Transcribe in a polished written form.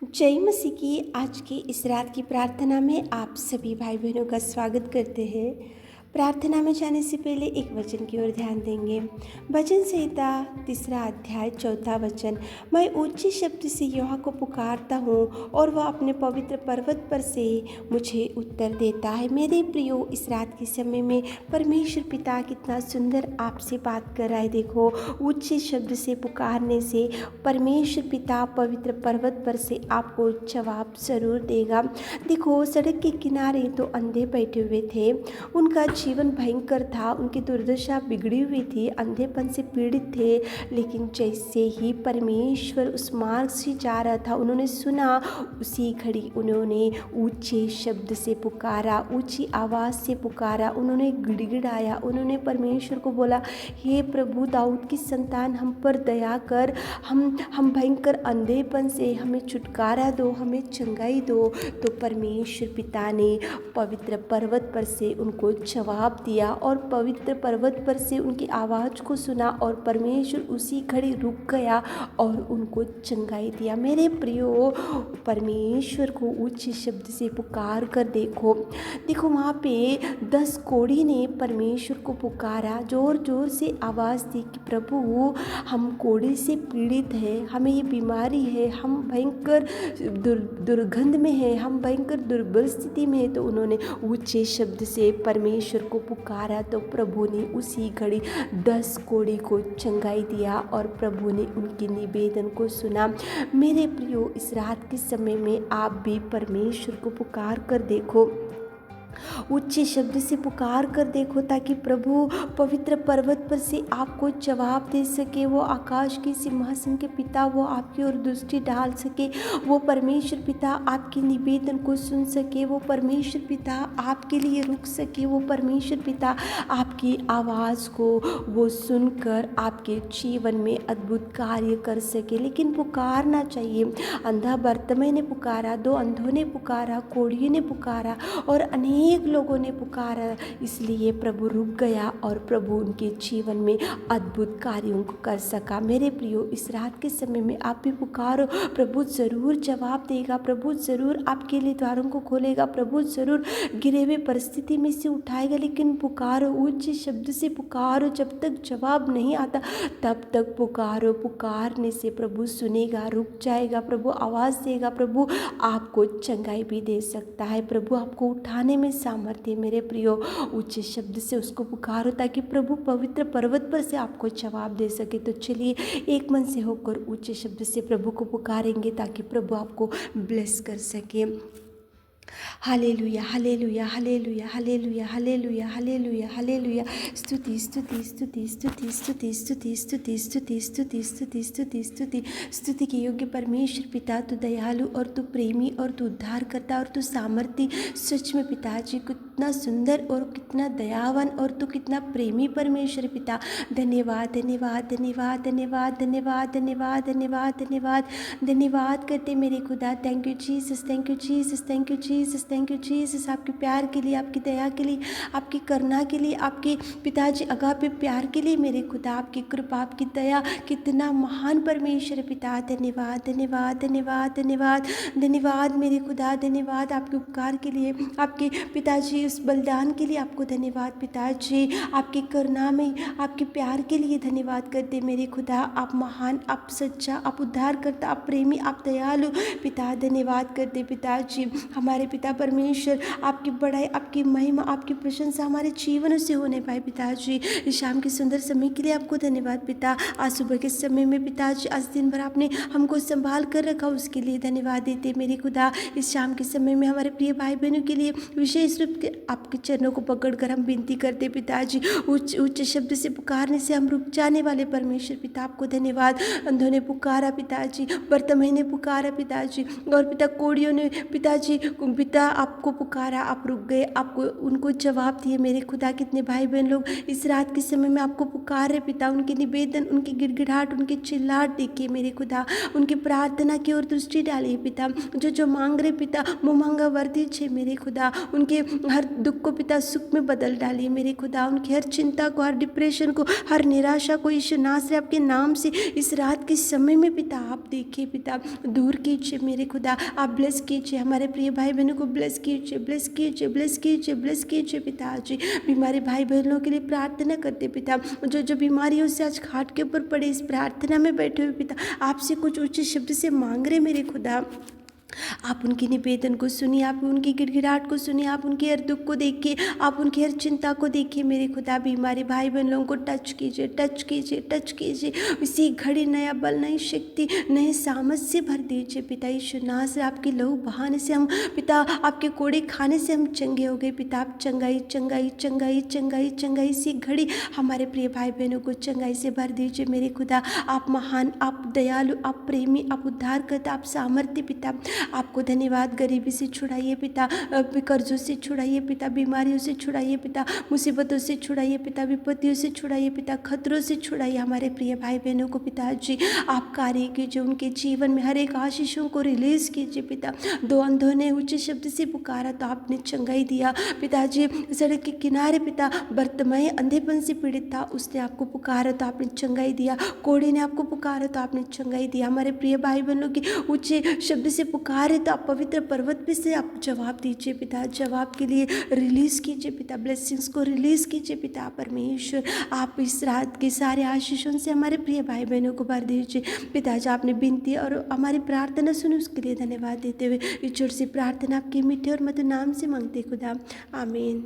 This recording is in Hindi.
जय मसीह की आज की इस रात की प्रार्थना में आप सभी भाई बहनों का स्वागत करते हैं। प्रार्थना में जाने से पहले एक वचन की ओर ध्यान देंगे। भजन संहिता 3 अध्याय 4 वचन। मैं ऊंचे शब्द से यहोवा को पुकारता हूँ और वह अपने पवित्र पर्वत पर से मुझे उत्तर देता है। मेरे प्रियो, इस रात के समय में परमेश्वर पिता कितना सुंदर आपसे बात कर रहा है। देखो, ऊंचे शब्द से पुकारने से परमेश्वर पिता पवित्र पर्वत पर से आपको जवाब जरूर देगा। देखो, सड़क के किनारे तो अंधे बैठे हुए थे, उनका जीवन भयंकर था, उनकी दुर्दशा बिगड़ी हुई थी, अंधेपन से पीड़ित थे। लेकिन जैसे ही परमेश्वर उस मार्ग से जा रहा था, उन्होंने सुना, उसी घड़ी उन्होंने ऊंचे शब्द से पुकारा, ऊंची आवाज़ से पुकारा, उन्होंने गिड़गिड़ाया, उन्होंने परमेश्वर को बोला, हे प्रभु दाऊद की संतान, हम पर दया कर, हम भयंकर अंधेपन से हमें छुटकारा दो, हमें चंगाई दो। तो परमेश्वर पिता ने पवित्र पर्वत पर से उनको जवाब दिया और पवित्र पर्वत पर से उनकी आवाज़ को सुना और परमेश्वर उसी घड़ी रुक गया और उनको चंगाई दिया। मेरे प्रियो, परमेश्वर को ऊंचे शब्द से पुकार कर देखो। वहाँ पे 10 कोढ़ी ने परमेश्वर को पुकारा, जोर जोर से आवाज़ दी कि प्रभु, हम कोढ़ी से पीड़ित है, हमें ये बीमारी है, हम भयंकर दुर्गंध में है, हम भयंकर दुर्बल स्थिति में है। तो उन्होंने ऊंचे शब्द से परमेश्वर को पुकारा, तो प्रभु ने उसी घड़ी 10 कोढ़ी को चंगाई दिया और प्रभु ने उनके निवेदन को सुना। मेरे प्रियो, इस रात के समय में आप भी परमेश्वर को पुकार कर देखो, ऊंचे शब्द से पुकार कर देखो, ताकि प्रभु पवित्र पर्वत पर से आपको जवाब दे सके। वो आकाश के सिंहासन के पिता, वो आपकी ओर दृष्टि डाल सके, वो परमेश्वर पिता आपके निवेदन को सुन सके, वो परमेश्वर पिता आपके लिए रुक सके, वो परमेश्वर पिता आपकी आवाज़ को वो सुनकर आपके जीवन में अद्भुत कार्य कर सके। लेकिन पुकारना चाहिए। अंधा बर्तमै ने पुकारा, 2 अंधों ने पुकारा, कोढ़ियों ने पुकारा और अनेक लोगों ने पुकारा, इसलिए प्रभु रुक गया और प्रभु उनके जीवन में अद्भुत कार्यों को कर सका। मेरे प्रियो, इस रात के समय में आप भी पुकारो, प्रभु जरूर जवाब देगा, प्रभु जरूर आपके लिए द्वारों को खोलेगा, प्रभु जरूर गिरे हुए परिस्थिति में से उठाएगा। लेकिन पुकारो, ऊंचे शब्द से पुकारो, जब तक जवाब नहीं आता तब तक पुकारो। पुकारने से प्रभु सुनेगा, रुक जाएगा, प्रभु आवाज़ देगा, प्रभु आपको चंगाई भी दे सकता है, प्रभु आपको उठाने में सामर्थ्य। मेरे प्रियो, ऊंचे शब्द से उसको पुकारो ताकि प्रभु पवित्र पर्वत पर से आपको जवाब दे सके। तो चलिए एक मन से होकर ऊंचे शब्द से प्रभु को पुकारेंगे ताकि प्रभु आपको ब्लेस कर सके। Hallelujah, hallelujah, hallelujah, hallelujah, hallelujah, hallelujah, hallelujah. स्तुति, स्तुति, स्तुति, स्तुति, स्तुति, स्तुति, स्तुति, स्तुति, स्तुति, स्तुति, स्तुति, स्तुति, स्तुति के योग्य परमेश्वर पिता, तू दयालु और तू प्रेमी और तू उद्धार करता और तू सामर्थी। सच में पिताजी, कितना सुंदर और कितना दयावान और तू कितना प्रेमी परमेश्वर पिता। धन्यवाद, धन्यवाद, धन्यवाद, धन्यवाद, धन्यवाद, धन्यवाद, धन्यवाद, धन्यवाद, धन्यवाद करते मेरे खुदा। Thank you Jesus, thank you Jesus, thank you Jesus, thank you Jesus, आपके प्यार के लिए, आपकी दया के लिए, आपकी करुणा के लिए, आपके पिताजी अगापे प्यार के लिए मेरे खुदा, आपकी कृपा, आपकी दया, कितना महान परमेश्वर पिता। धन्यवाद, धन्यवाद, धन्यवाद, धन्यवाद, धन्यवाद मेरे खुदा, धन्यवाद आपके उपकार के लिए, आपके पिताजी उस बलिदान के लिए आपको धन्यवाद पिताजी, आपकी करुणा में, आपके प्यार के लिए धन्यवाद करते मेरे खुदा। आप महान, आप सच्चा, आप उद्धार करता, आप प्रेमी, आप दयालु पिता। धन्यवाद करते पिताजी, हमारे पिता परमेश्वर, आपकी बड़ाई, आपकी महिमा, आपकी प्रशंसा हमारे जीवन से होने पाए पिताजी। इस शाम के सुंदर समय के लिए आपको धन्यवाद पिता। आज सुबह के समय में पिताजी, आज दिन भर आपने हमको संभाल कर रखा, उसके लिए धन्यवाद देते मेरे खुदा। इस शाम के समय में हमारे प्रिय भाई बहनों के लिए विशेष रूप से आपके चरणों को पकड़कर हम विनती करते पिताजी। उच्च शब्द से पुकारने से हम रुक जाने वाले परमेश्वर पिता, आपको धन्यवाद। अंधों ने पुकारा पिताजी, बर्तमै ने पुकारा पिताजी, और पिता कोढ़ियों ने पिताजी, पिता आपको पुकारा, आप रुक गए, आपको उनको जवाब दिए मेरे खुदा। कितने भाई बहन लोग इस रात के समय में आपको पुकार रहे पिता, उनके निवेदन, उनकी गिड़गिड़ाहट, उनकी चिल्लाहट देखिए मेरे खुदा, उनकी प्रार्थना की ओर दृष्टि डालिए पिता। जो मांग रहे पिता, वो मांगा वर्दी छे मेरे खुदा, उनके हर हर दुख को पिता सुख में बदल डालिए मेरे खुदा। उनकी हर चिंता को, हर डिप्रेशन को, हर निराशा को यीशु नासरी आपके नाम से इस रात के समय में पिता आप देखिए पिता, दूर कीजिए मेरे खुदा। आप ब्लेस कीजिए हमारे प्रिय भाई बहनों को, ब्लेस कीजिए, ब्लेस कीजिए, ब्लेस कीजिए, ब्लेस कीजिए पिताजी। बीमारी भाई बहनों के लिए प्रार्थना करते पिता, जो जो बीमारियों से आज खाट के ऊपर पड़े, इस प्रार्थना में बैठे हुए पिता, आपसे कुछ ऊंचे शब्द से मांग रहे मेरे खुदा। आप उनकी निवेदन को सुनिए, आप उनकी गिड़गिड़ाहट को सुनिए, आप उनके हर दुख को देखिए, आप उनकी हर चिंता को देखिए मेरे खुदा। बीमारी भाई बहन लोगों को टच कीजिए, टच कीजिए, टच कीजिए। इसी घड़ी नया बल, नई शक्ति, नए सामर्थ से भर दीजिए पिता। यीशु नासरी आपके लहू बहाने से हम पिता, आपके कोड़े खाने से हम चंगे हो गए पिता। आप चंगाई चंगाई चंगाई चंगाई चंगाई, इसी घड़ी हमारे प्रिय भाई बहनों को चंगाई से भर दीजिए मेरे खुदा। आप महान, आप दयालु, आप प्रेमी, आप उद्धार करता, आप सामर्थ्य पिता। आपको धन्यवाद। गरीबी से छुड़ाइए पिता, कर्जों से छुड़ाइए पिता, बीमारियों से छुड़ाइए पिता, मुसीबतों से छुड़ाइए पिता, विपत्तियों से छुड़ाइए पिता, खतरों से छुड़ाइए हमारे प्रिय भाई बहनों को पिताजी। आप कार्य कीजिए उनके जीवन में, हर एक आशीषों को रिलीज कीजिए पिता। दो अंधों ने ऊंचे शब्द से पुकारा तो आपने चंगाई दिया पिताजी। सड़क के किनारे पिता बर्तमय अंधेपन से पीड़ित था, उसने आपको पुकारा तो आपने चंगाई दिया। कोढ़ी ने आपको पुकारा तो आपने चंगाई दिया। हमारे प्रिय भाई बहनों के ऊंचे शब्द से पुकारे तो आप पवित्र पर्वत पे से आप जवाब दीजिए पिता। जवाब के लिए रिलीज कीजिए पिता, ब्लेसिंग्स को रिलीज कीजिए पिता परमेश्वर। आप इस रात के सारे आशीषों से हमारे प्रिय भाई बहनों को भर दीजिए पिताजी। आपने विनती और हमारी प्रार्थना सुनी, उसके लिए धन्यवाद देते हुए ईश्वर से प्रार्थना आपके मीठे और मधुर नाम से मांगते खुदा, आमीन।